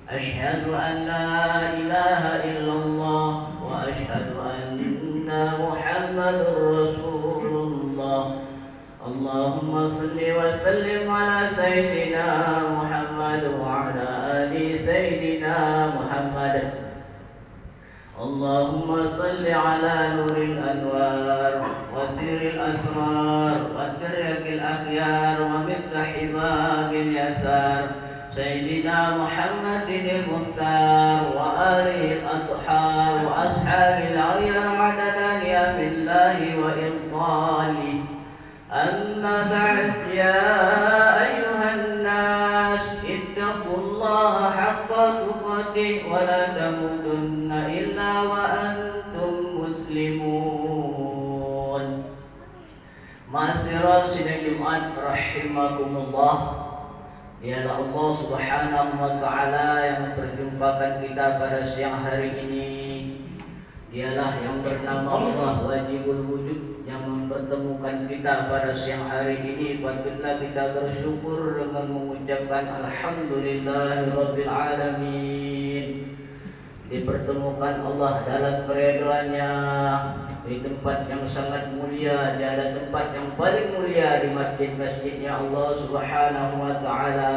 أشهد أن لا إله إلا الله وأشهد أن محمد رسول الله. اللهم صل وسلم على سيدنا محمد وعلى آل سيدنا محمد. اللهم صل على نور الأنوار وسر الأسرار وترك الأخيار ومفتاح باب اليسار سيدنا محمد المختار وآله الأطهار وأصحاب الأغيار عدد أيام الله وإفضاله. أما بعد، يا أيها الناس اتقوا الله حق تقاته ولا تموتن إلا وأنتم مسلمون. Ma'asyiral sidang Jumat rahimakumullah. Dialah Allah Subhanahu wa Ta'ala yang memperjumpakan kita pada siang hari ini. Dialah yang bernama Allah Wajibul Wujud yang mempertemukan kita pada siang hari ini. Patutlah kita bersyukur dengan mengucapkan Alhamdulillahirabbil alamin. Dipertemukan Allah dalam keridhaan-Nya di tempat yang sangat mulia. Tiada tempat yang paling mulia di masjid-masjidnya Allah Subhanahu wa Ta'ala.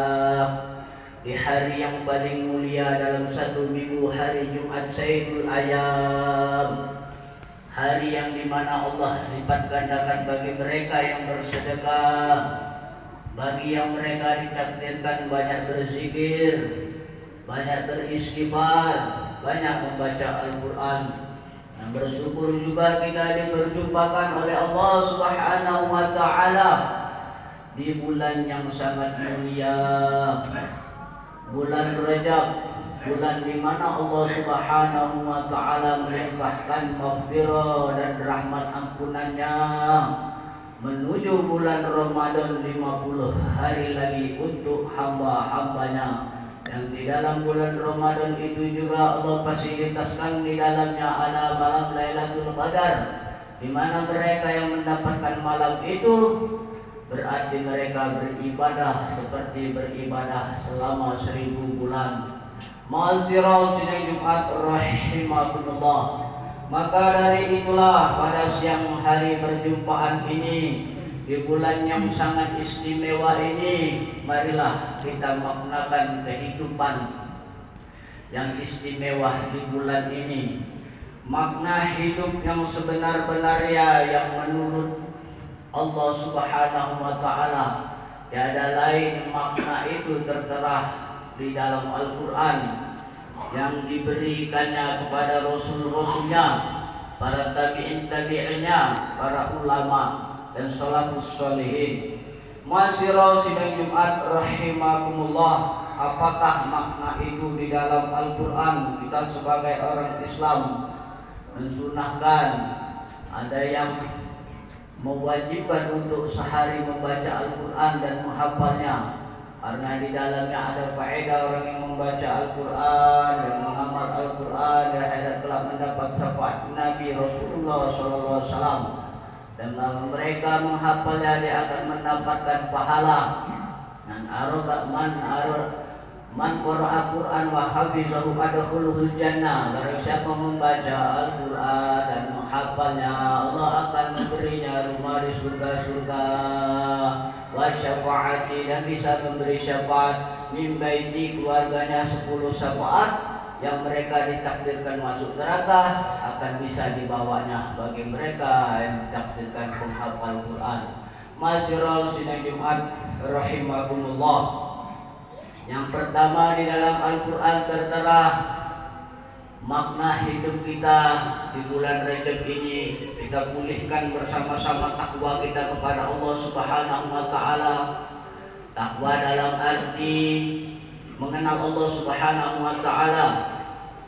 Di hari yang paling mulia dalam satu minggu, hari Jumat Sayyidul Ayyam, hari yang dimana Allah lipat gandakan bagi mereka yang bersedekah, bagi yang mereka ditakdirkan banyak berzikir, banyak beristighfar, banyak membaca Al-Quran. Dan bersyukur juga kita diperjumpakan oleh Allah Subhanahu wa Ta'ala di bulan yang sangat mulia, bulan Rajab, bulan di mana Allah Subhanahu wa Ta'ala melimpahkan maghfirah dan rahmat ampunannya, menuju bulan Ramadan 50 hari lagi untuk hamba-hambanya. Yang di dalam bulan Ramadan itu juga Allah fasilitaskan di dalamnya ada malam Lailatul Qadar, di mana mereka yang mendapatkan malam itu berarti mereka beribadah seperti beribadah selama 1000 bulan. Ma'asyiral sidang Jumat rahimakumullah. Maka dari itulah pada siang hari perjumpaan ini, di bulan yang sangat istimewa ini, marilah kita maknakan kehidupan yang istimewa di bulan ini. Makna hidup yang sebenar-benarnya yang menurut Allah Subhanahu wa Ta'ala, tiada lain makna itu tertera di dalam Al-Quran yang diberikannya kepada Rasul-Rasulnya, para tabi'in-tabi'innya, para ulama dan salafus sholihin. Ma'asyiral sidang Jumat rahimakumullah. Apakah makna itu di dalam Al-Quran? Kita sebagai orang Islam mensunahkan, ada yang mewajibkan untuk sehari membaca Al-Quran dan menghafalnya, karena di dalamnya ada faedah orang yang membaca Al-Quran dan mengamal Al-Quran dan ada telah mendapat syafaat Nabi Rasulullah SAW. Dan mereka menghafalnya, dia akan mendapatkan pahala. Dan man qara'a Qur'an wa hafizahu adkhuluhul jannah. Barang siapa membaca Al-Quran dan menghafalnya, Allah akan memberinya rumah di surga-surga. Wa syafaati, dan bisa memberi syafaat min baiti, keluarganya 10 syafaat yang mereka ditakdirkan masuk neraka akan bisa dibawanya bagi mereka yang ditakdirkan menghafal Quran. Ma'asyiral sidang Jumat rahimakumullah. Yang pertama, di dalam Al-Quran tertera makna hidup kita di bulan Rajab ini. Kita pulihkan bersama-sama takwa kita kepada Allah Subhanahu wa Ta'ala. Takwa dalam arti mengenal Allah Subhanahu wa Ta'ala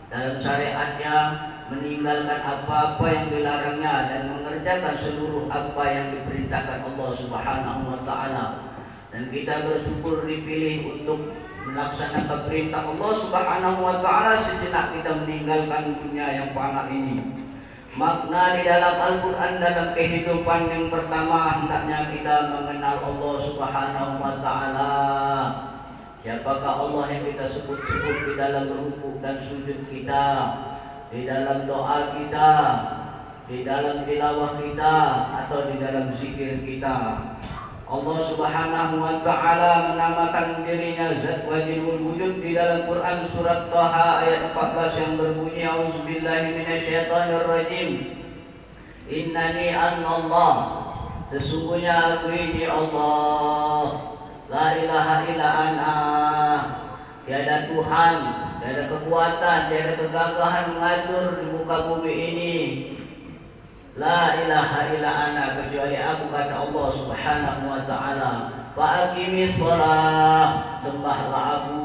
dalam syariatnya, meninggalkan apa-apa yang dilarangnya dan mengerjakan seluruh apa yang diperintahkan Allah Subhanahu wa Ta'ala. Dan kita bersyukur dipilih untuk melaksanakan perintah Allah Subhanahu wa Ta'ala sejenak kita meninggalkan dunia yang fana ini. Makna di dalam Al-Quran dalam kehidupan yang pertama, hendaknya kita mengenal Allah Subhanahu wa Ta'ala. Siapakah Allah yang kita sebut-sebut di dalam rukuk dan sujud kita, di dalam doa kita, di dalam tilawah kita, atau di dalam zikir kita. Allah Subhanahu wa taala menamakan dirinya Zat Wajibul Wujud di dalam Quran surat Thaha ayat 14 yang berbunyi A'udzubillahi minasyaitonir rajim. Innani Allah, sesungguhnya aku ini Allah. La ilaha illa ana, tiada Tuhan, tiada kekuatan, tiada kegagahan mengatur di muka bumi ini. La ilaha illa ana, kecuali aku, kata Allah Subhanahu wa taala. Fa aqimis shalah, sembahlah aku,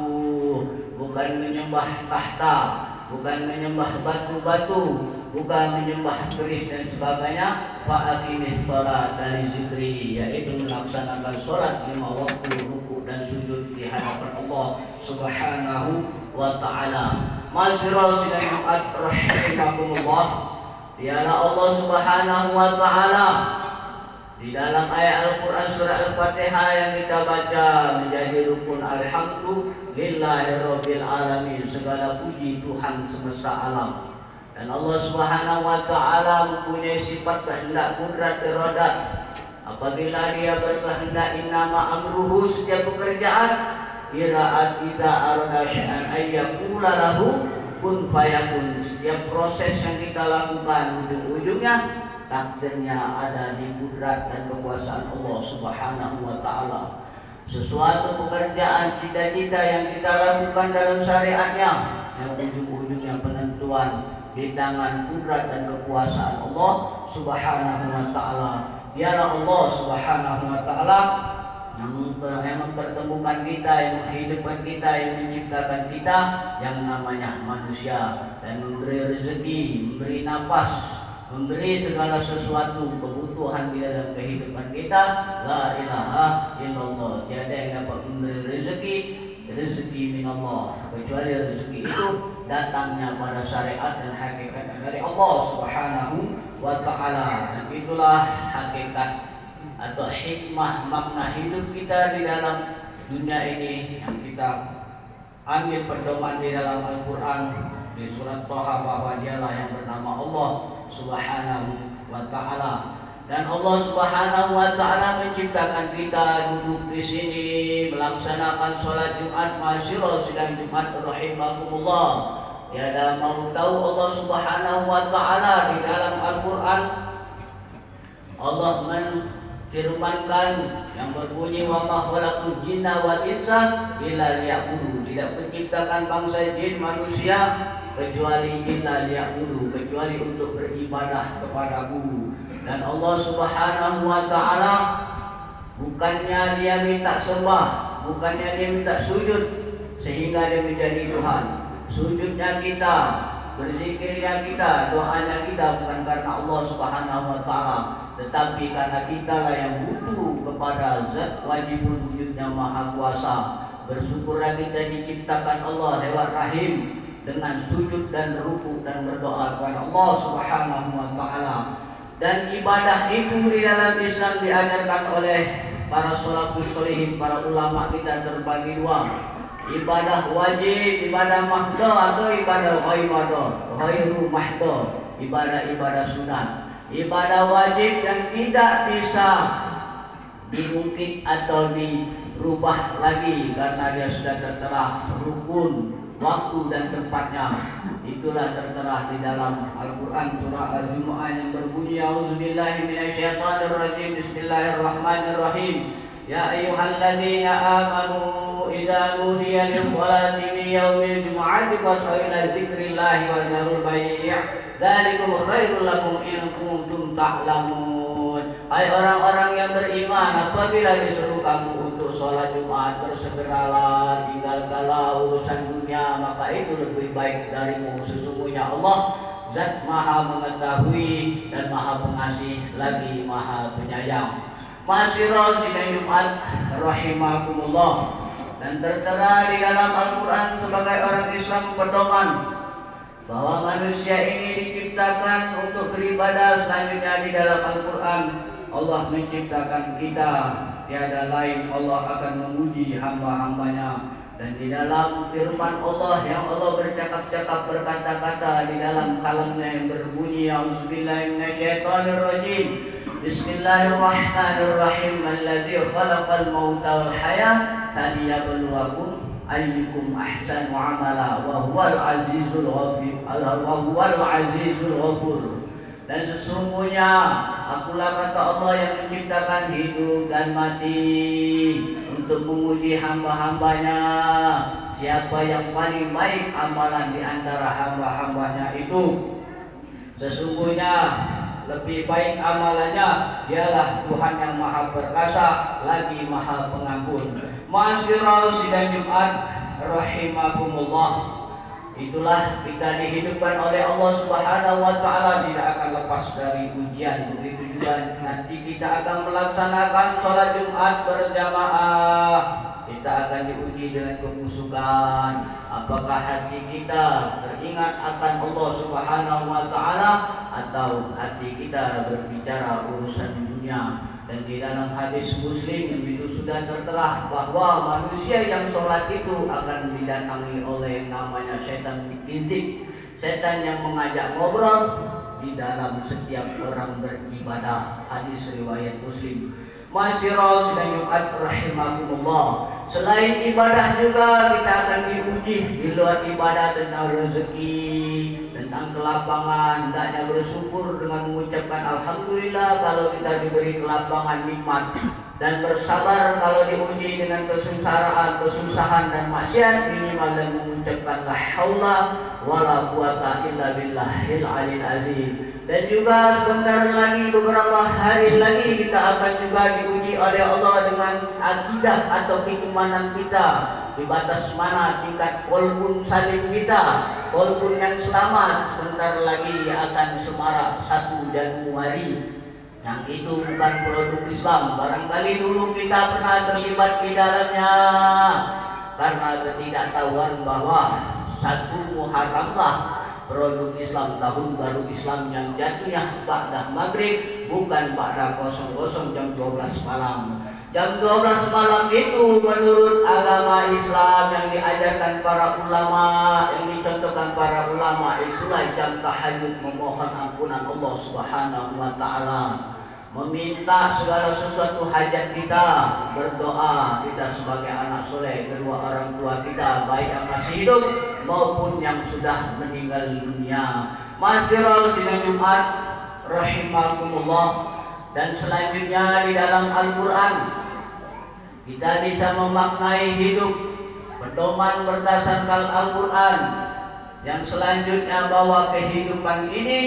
bukan menyembah tahta, bukan menyembah batu-batu, bukan menyembah keris dan sebagainya. Fa'aqimis shalat dari zikri, yaitu melaksanakan sholat 5 waktu, rukuk dan sujud di hadapan Allah Subhanahu wa taala. Masyarul sidang Jumat rahimakumullah, dialah Allah Subhanahu wa taala di dalam ayat Al-Quran surah Al-Fatihah yang kita baca menjadi rukun alhamdulillahi rabbil alamin, segala puji Tuhan semesta alam. Dan Allah Subhanahu wa taala mempunyai sifat kehendak, kudrat, iradat. Apabila Dia berkehendak, innama amruhu, setiap pekerjaan, iraat idza arada syai'an ayyaqula lahu kun fayakun. Setiap proses yang kita lakukan, ujung-ujungnya takdirnya ada di kudrat dan kekuasaan Allah Subhanahu wa taala. Sesuatu pekerjaan, cita-cita yang kita lakukan dalam syariatnya, yang ujung-ujungnya penentuan di tangan kudrat dan kekuasaan Allah Subhanahu wa taala. Dialah Allah Subhanahu wa taala yang mempertemukan kita, yang menghidupkan kita, yang menciptakan kita yang namanya manusia, dan memberi rezeki, memberi nafas, memberi segala sesuatu kebutuhan di dalam kehidupan kita. La ilaha illallah, tiada yang dapat memberi rezeki minallah, kecuali rezeki itu datangnya pada syariat dan hakikat dari Allah Subhanahu wa taala. Dan itulah hakikat atau hikmah makna hidup kita di dalam dunia ini yang kita ambil pedoman di dalam Al-Quran di surat Thaha, bahwa Dialah yang bernama Allah Subhanahu wa taala. Dan Allah Subhanahu wa taala menciptakan kita duduk di sini melaksanakan sholat Jumat. Masyarul sidang Jumat rahimakumullah, tiada mau tahu Allah Subhanahu wa taala di dalam Al-Quran. Allah menfirmankan yang berbunyi wa ma khalaqul jinna wal insa illa liya'budu, tidak menciptakan bangsa jin manusia kecuali illa liya'budu, kecuali untuk beribadah kepadaku. Dan Allah Subhanahu wa taala bukannya Dia minta sembah, bukannya Dia minta sujud sehingga Dia menjadi Tuhan. Sujudnya kita, berzikirnya kita, doanya kita bukan karena Allah Subhanahu wa taala, tetapi karena kitalah yang butuh kepada Zat Wajibul Wujud yang Maha Kuasa. Bersyukurlah kita diciptakan Allah lewat rahim dengan sujud dan rukuk dan berdoa kepada Allah Subhanahu wa taala. Dan ibadah itu di dalam Islam diajarkan oleh para salafus shalihin, para ulama kita terbagi dua. Ibadah wajib, ibadah mahdoh, atau ibadah ghairu mahdoh, ibadah-ibadah sunat. Ibadah wajib yang tidak bisa diungkit atau dirubah lagi karena dia sudah tertera rukun, waktu dan tempatnya. Itulah tertera di dalam Al-Quran surah Al-Jumu'ah yang berbunyi A'udzubillahi minasyaitonir rajim. Bismillahirrahmanirrahim. Ya ayyuhalladzina amanu idza nudiya lis-shalati min yaumil jumu'ati fas'au ila dzikrillahi wa dzarul bai'. Dzalikum khairul lakum in kuntum ta'lamun. Hai orang-orang yang beriman, apabila disuruh kamu untuk sholat Jumat, bersegeralah, tinggalkanlah urusan dunia, maka itu lebih baik darimu. Sesungguhnya Allah Zat Maha Mengetahui dan Maha Pengasih lagi Maha Penyayang. Masyarul sidang Jumat rahimakumullah, dan tertera di dalam Al-Quran sebagai orang Islam pedoman bahwa manusia ini diciptakan untuk beribadah. Selanjutnya di dalam Al-Quran Allah menciptakan kita, tiada lain Allah akan menguji hamba-hambanya. Dan di dalam firman Allah yang Allah bercakap-cakap berkata-kata di dalam kalamnya yang berbunyi A'udzubillahi minasyaitonirrajim. Bismillahirrahmanirrahim. Alladzi khalaqal mauta wal hayata liyabluwakum ayyukum ahsanu amala wa huwal azizul ghafur. Dan sesungguhnya akulah kata Allah yang menciptakan hidup dan mati untuk menguji hamba-hambanya siapa yang paling baik amalan di antara hamba-hambanya itu. Sesungguhnya lebih baik amalannya dialah Tuhan yang maha perkasa lagi maha pengampun. Ma'asyiral sidang Jumat rahimakumullah. Itulah kita dihidupkan oleh Allah Subhanahu wa taala tidak akan lepas dari ujian. Begitu juga nanti kita akan melaksanakan sholat Jumat berjamaah. Kita akan diuji dengan kekusukan. Apakah hati kita teringat akan Allah Subhanahu wa taala atau hati kita berbicara urusan dunia. Dan di dalam hadis Muslim itu sudah tertera bahwa manusia yang sholat itu akan didatangi oleh namanya setan prinsip, setan yang mengajak ngobrol di dalam setiap orang beribadah. Hadis riwayat Muslim. Masyiral sidang Jumat rahimakumullah. Selain ibadah juga kita akan diuji di luar ibadah tentang rezeki, tentang kelapangan. Hendaknya bersyukur dengan mengucapkan alhamdulillah kalau kita diberi kelapangan nikmat, dan bersabar kalau diuji dengan kesengsaraan, kesusahan dan maksiat, minimal dan mengucapkan la haula wala quwata illa billahil aliyil azim. Dan juga sebentar lagi, beberapa hari lagi kita akan juga diuji oleh Allah dengan akidah atau keimanan kita. Di batas mana tingkat qalbun salim kita, qalbun yang selamat. Sebentar lagi akan semarak 1 Januari. Yang itu bukan produk Islam. Barangkali dulu kita pernah terlibat di dalamnya karena ketidaktahuan bahwa 1 Muharramlah produk Islam, tahun baru Islam yang jatuhnya ba'da maghrib, bukan ba'da 00 jam 12 malam. Jam 12 malam itu menurut agama Islam yang diajarkan para ulama, yang dicontohkan para ulama, itulah jam tahajud memohon ampunan Allah Subhanahu wa taala. Meminta segala sesuatu hajat kita, berdoa kita sebagai anak soleh, kedua orang tua kita baik yang masih hidup maupun yang sudah meninggal dunia. Masyiral sidang Jumat rahimakumullah. Dan selanjutnya di dalam Al-Quran kita bisa memaknai hidup pedoman berdasarkan Al-Quran. Yang selanjutnya bahwa kehidupan ini,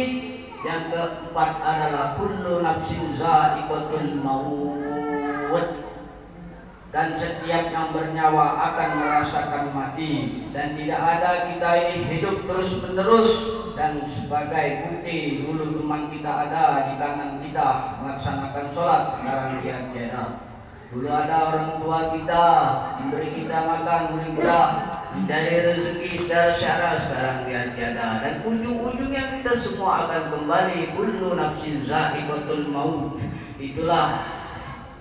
yang keempat adalah kullu nafsin za'iqatul maut, dan setiap yang bernyawa akan merasakan mati. Dan tidak ada kita ini hidup terus menerus. Dan sebagai bukti, dulu teman kita ada di kanan kita melaksanakan sholat, sekarang dia tiada. Dulu ada orang tua kita memberi kita makan, memberi kita mencari rezeki secara syara, sekarang dia tiada. Dan ujung-ujungnya kita semua akan kembali. Kullu nafsin za'iqatul maut. Itulah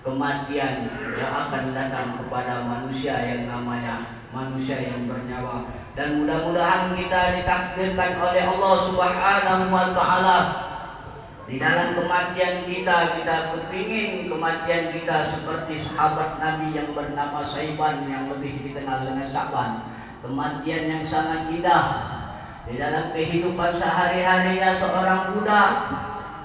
kematian yang akan datang kepada manusia yang namanya manusia yang bernyawa. Dan mudah-mudahan kita ditakdirkan oleh Allah Subhanahu wa taala di dalam kematian kita kepingin kematian kita seperti sahabat Nabi yang bernama Saiban, yang lebih dikenal dengan Sa'ban. Kematian yang sangat indah di dalam kehidupan sehari-harinya seorang budak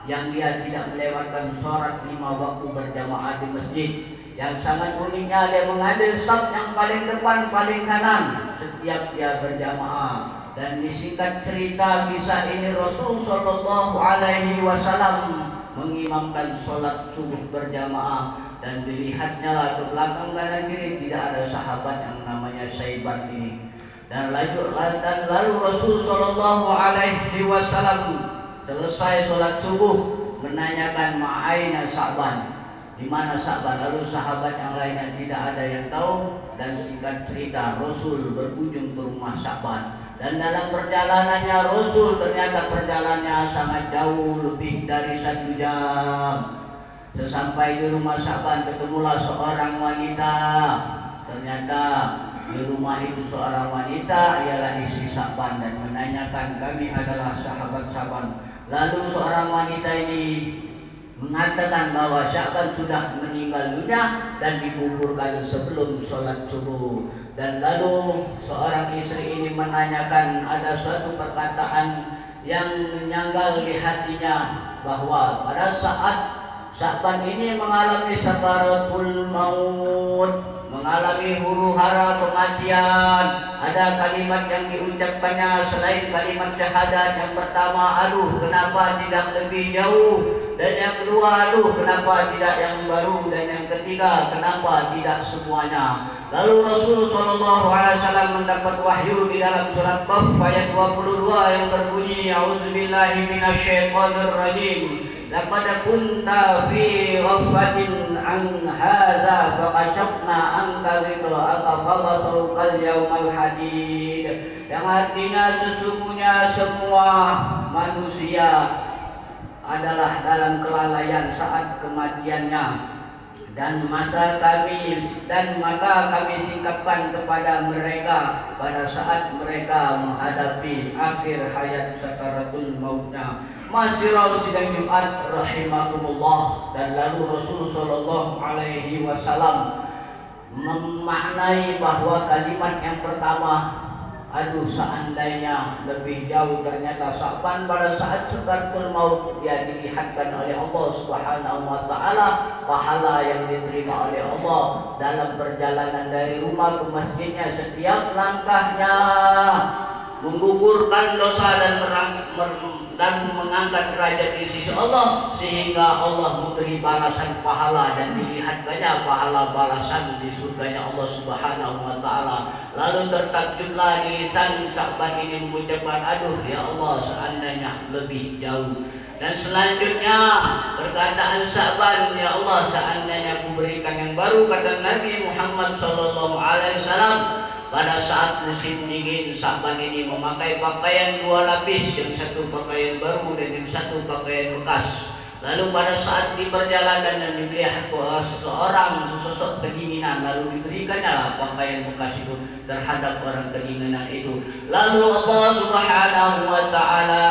yang dia tidak melewatkan sholat 5 waktu berjamaah di masjid. Yang sangat uniknya, dia mengambil saf yang paling depan, paling kanan setiap dia berjamaah. Dan disingkat cerita kisah ini, Rasul Shallallahu Alaihi Wasallam mengimamkan sholat subuh berjamaah, dan dilihatnya lah ke belakang kanan kiri tidak ada sahabat yang namanya Saiban ini. Dan lalu Rasul Shallallahu Alaihi Wasallam selesai sholat subuh menanyakan ma'aina Sa'ban, di mana Sa'ban. Lalu sahabat yang lainnya tidak ada yang tahu. Dan singkat cerita, Rasul berkunjung ke rumah Sa'ban. Dan dalam perjalanannya Rasul, ternyata perjalanannya sangat jauh, lebih dari 1 jam. Sesampai di rumah Sa'ban, ketemulah seorang wanita. Ternyata Di rumah itu seorang wanita ialah istri Sa'ban dan menanyakan, kami adalah sahabat Sa'ban. Lalu seorang wanita ini mengatakan bahwa Sa'ban sudah meninggal dunia dan dikuburkan sebelum sholat subuh. Dan lalu seorang istri ini menanyakan, ada suatu perkataan yang menyanggal di hatinya, bahwa pada saat Sa'ban ini mengalami sakaratul maut, mengalami huru-hara kematian, ada kalimat yang diucapkannya selain kalimat syahadat. Yang pertama, aduh kenapa tidak lebih jauh, dan yang kedua, aduh kenapa tidak yang baru, dan yang ketiga, kenapa tidak semuanya. Lalu Rasul SAW mendapat wahyu di dalam surat Qaf ayat 22 yang berbunyi, A'udzubillahi minasyaitonirrajim. Laqad kunta fi ghaflatin an hadza faqashafna anka ghita'aka fabasarukal yawmal hadid. Yang artinya sesungguhnya semua manusia adalah dalam kelalaian saat kematiannya, dan maka kami singkapkan kepada mereka pada saat mereka menghadapi akhir hayat sakaratul mautnya. Masyiral sidang Jumat rahimakumullah. Dan lalu Rasul sallallahu alaihi wasallam memaknai bahwa kalimat yang pertama, aduh seandainya lebih jauh, ternyata Sa'ban pada saat sakaratul maut dia dilihatkan oleh Allah Subhanahu wa taala pahala yang diterima oleh Allah dalam perjalanan dari rumah ke masjidnya. Setiap langkahnya menggugurkan dosa dan mengangkat derajat di sisi Allah, sehingga Allah memberi balasan pahala dan dilihatkannya pahala balasan di surganya Allah Subhanahu wa taala. Lalu tertakjublah di lisan Sa'ban ini mengucapkan, aduh ya Allah seandainya lebih jauh. Dan selanjutnya perkataan Sa'ban, ya Allah seandainya aku berikan yang baru, kata Nabi Muhammad SAW. Pada saat musim dingin, Sa'ban ini memakai pakaian dua lapis, yang satu pakaian baru dan yang satu pakaian bekas. Lalu pada saat di perjalanan dan dilihat sesosok kedinginan, lalu diberikannya lah pakaian bekas itu terhadap orang kedinginan itu. Lalu Allah Subhanahu wa taala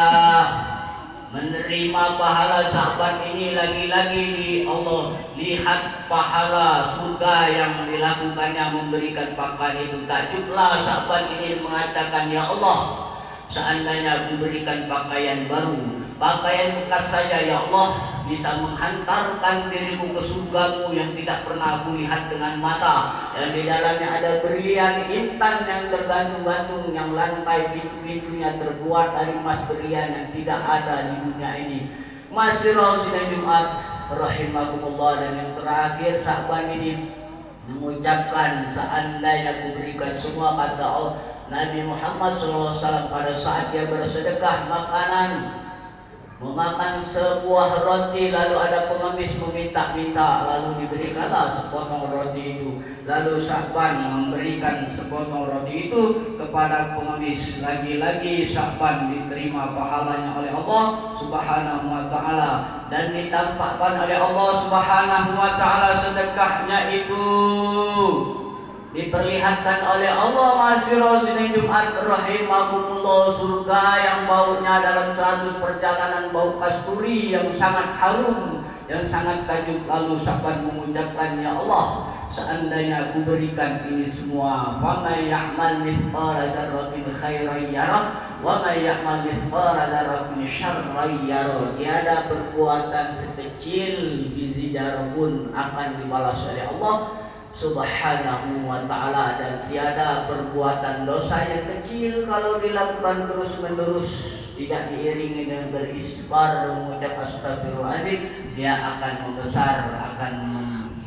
menerima pahala Sa'ban ini lagi-lagi di Allah. Lihat pahala surga yang dilakukannya memberikan pakaian itu. Takjublah Sa'ban ini mengatakan, ya Allah seandainya aku berikan pakaian baru, pakaian bekas saja ya Allah bisa menghantarkan dirimu ke surgamu yang tidak pernah aku lihat dengan mata, yang di dalamnya ada berlian intan yang tergantung-gantung, yang lantai pintu-pintunya terbuat dari emas berlian yang tidak ada di dunia ini. Masyiral sidang Jumat rahimakumullah. Dan yang terakhir, Sa'ban ini mengucapkan, seandainya aku berikan semua, kata Allah Nabi Muhammad SAW pada saat dia bersedekah makanan, memakan sebuah roti, lalu ada pengemis meminta-minta, lalu diberikanlah sepotong roti itu. Lalu Sa'ban memberikan sepotong roti itu kepada pengemis. Lagi-lagi Sa'ban diterima pahalanya oleh Allah Subhanahu wa taala, dan ditampakkan oleh Allah Subhanahu wa taala sedekahnya itu diperlihatkan oleh Allah. Masyiral sidang Jumat rahimakumullah, surga yang baunya dalam 100 perjalanan bau kasturi yang sangat harum, yang sangat tajuk. Lalu Sa'ban mengucapkan, ya Allah seandainya aku berikan ini semua, wa may ya'mal mithqala dzarratin khairan yarah wa may ya'mal mithqala dzarratin syarran yarah. Tiada perbuatan sekecil biji jarum pun akan dibalas oleh Allah Subhanahu wa ta'ala, dan tiada perbuatan dosa yang kecil kalau dilakukan terus menerus tidak diiringi dengan beristighfar dan mengucap astagfirullahaladzim, dia akan membesar, akan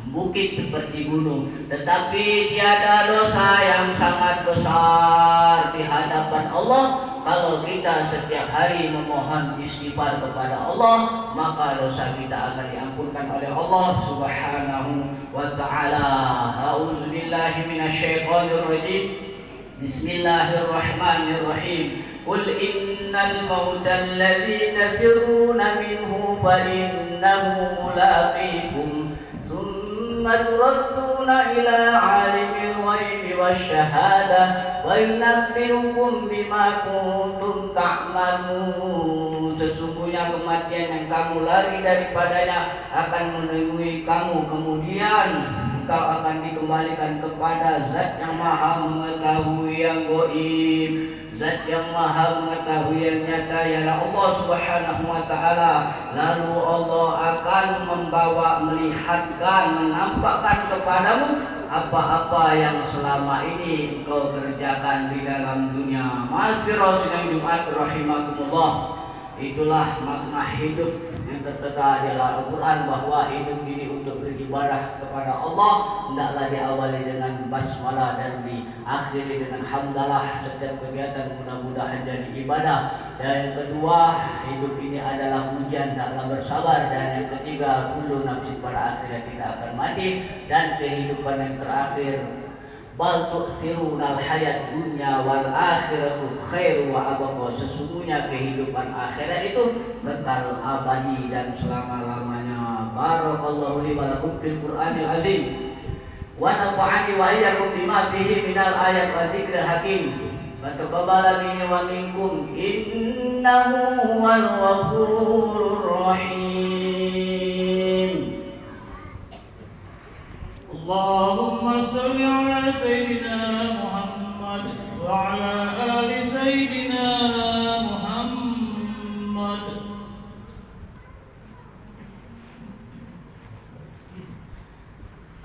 bukit seperti gunung. Tetapi tiada dosa yang sangat besar di hadapan Allah kalau kita setiap hari memohon istighfar kepada Allah, maka dosa kita akan diampunkan oleh Allah Subhanahu wa ta'ala. A'udzubillahi minasyaitonirrajim. Bismillahirrahmanirrahim. Qul innal mauta alladzi tafirruna minhu fa innahu mulaqikum ثم تردون إلى عالم الغيب والشهادة وينبئكم بما كنتم تعملون. Sesungguhnya kematian yang kamu lari daripadanya akan menemui kamu, kemudian engkau akan dikembalikan kepada Zat yang Maha Mengetahui yang gaib, Zat yang Maha Mengetahui yang nyata, ialah Allah Subhanahu wa Ta'ala. Lalu Allah akan membawa, melihatkan, menampakkan kepadamu apa-apa yang selama ini engkau kerjakan di dalam dunia. Ma'asyiral sidang Jumat rahimakumullah. Itulah makna hidup yang tertera di dalam Al-Quran, bahwa hidup ini untuk beribadah kepada Allah hendaklah diawali dengan basmalah dan diakhiri dengan hamdalah. Setiap kegiatan mudah-mudahan jadi ibadah. Dan yang kedua, hidup ini adalah ujian, hendaklah bersabar. Dan yang ketiga, kullu nafsin pada akhirnya tidak akan mati. Dan kehidupan yang terakhir, bal tu'thirunal hayat dunya wal akhiratu khairu wa abqa. Sesungguhnya kehidupan akhirat itu kekal abadi dan selama-lamanya. Barakallahu li wa lakum fil Qur'anil azim wa nafa'ani wa iyyakum bima fihi minal ayat wa dzikril hakim. Wa taqabbala minni wa minkum innahu huwal ghafurur rahim. اللهم صل على سيدنا محمد وعلى آل سيدنا محمد.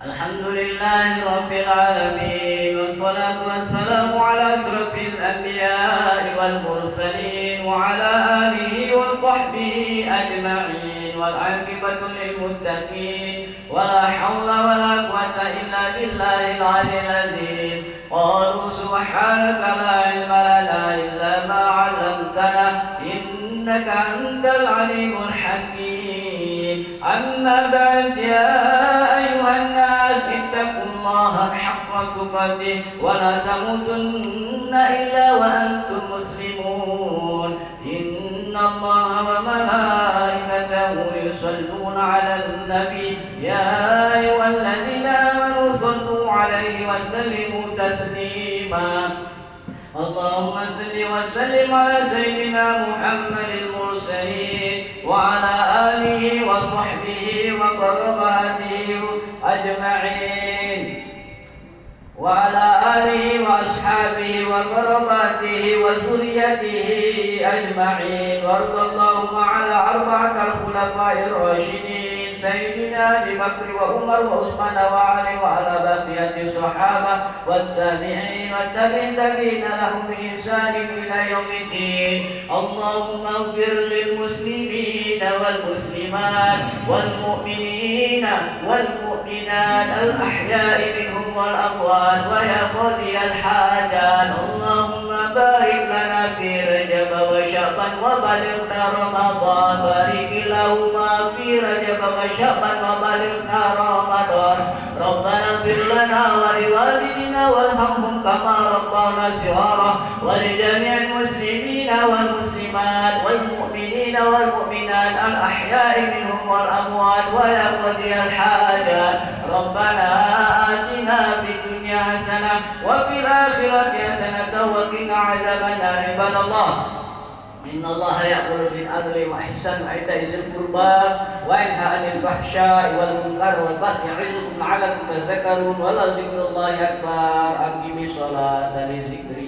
الحمد لله رب العالمين والصلاة والسلام على أشرف الأنبياء والمرسلين وعلى آله وصحبه أجمعين والعاقبة للمتقين ولا حول ولا قوة إلا بالله العلي العظيم. قالوا سبحانك لا علم لنا إلا ما علمتنا إنك أنت العليم الحكيم. أما بعد، يا أيها الناس اتقوا الله حق تقاته ولا تموتن إلا وأنتم مسلمون. إن الله وملائكته يصلون على النبي يا أيها الذين آمنوا صلوا عليه وسلموا تسليما. اللهم صل وسلم على سيدنا محمد المرسلين وعلى آله وصحبه وقرباته أجمعين وعلى آله وأصحابه وقرباته وذريته أجمعين. وارض اللهم على أربعة الخلفاء الراشدين سيدنا أبي بكر وعمر وعثمان وعلي وعلى بقية الصحابة والتابعين والتابعين لهم بإحسان إلى يوم الدين. اللهم اغفر للمسلمين والمسلمات والمؤمنين والمؤمنات الأحياء منهم والأموات ويا قاضي الحاجات. اللهم بارك لنا في رجب وشعبان وبلغنا رمضان. بارك لهما في رجب وشعبان وبلغنا رمضان. ربنا اغفر لنا ولوالدنا وارحمهم كما ربونا صغارا ولجميع المسلمين والمسلمات والمؤمنين والمؤمنات الأحياء منهم والأموات ويا قاضي الحاجات. ربنا آتنا في الدنيا حسنة وفي الآخرة حسنة وقنا عذاب النار. عباد الله، إن الله يأمر بالعدل والإحسان وإيتاء ذي القربى وينهى عن الفحشاء والمنكر والبغي يعظكم لعلكم تذكرون. ولذكر الله أكبر. أقم الصلاة لذكري.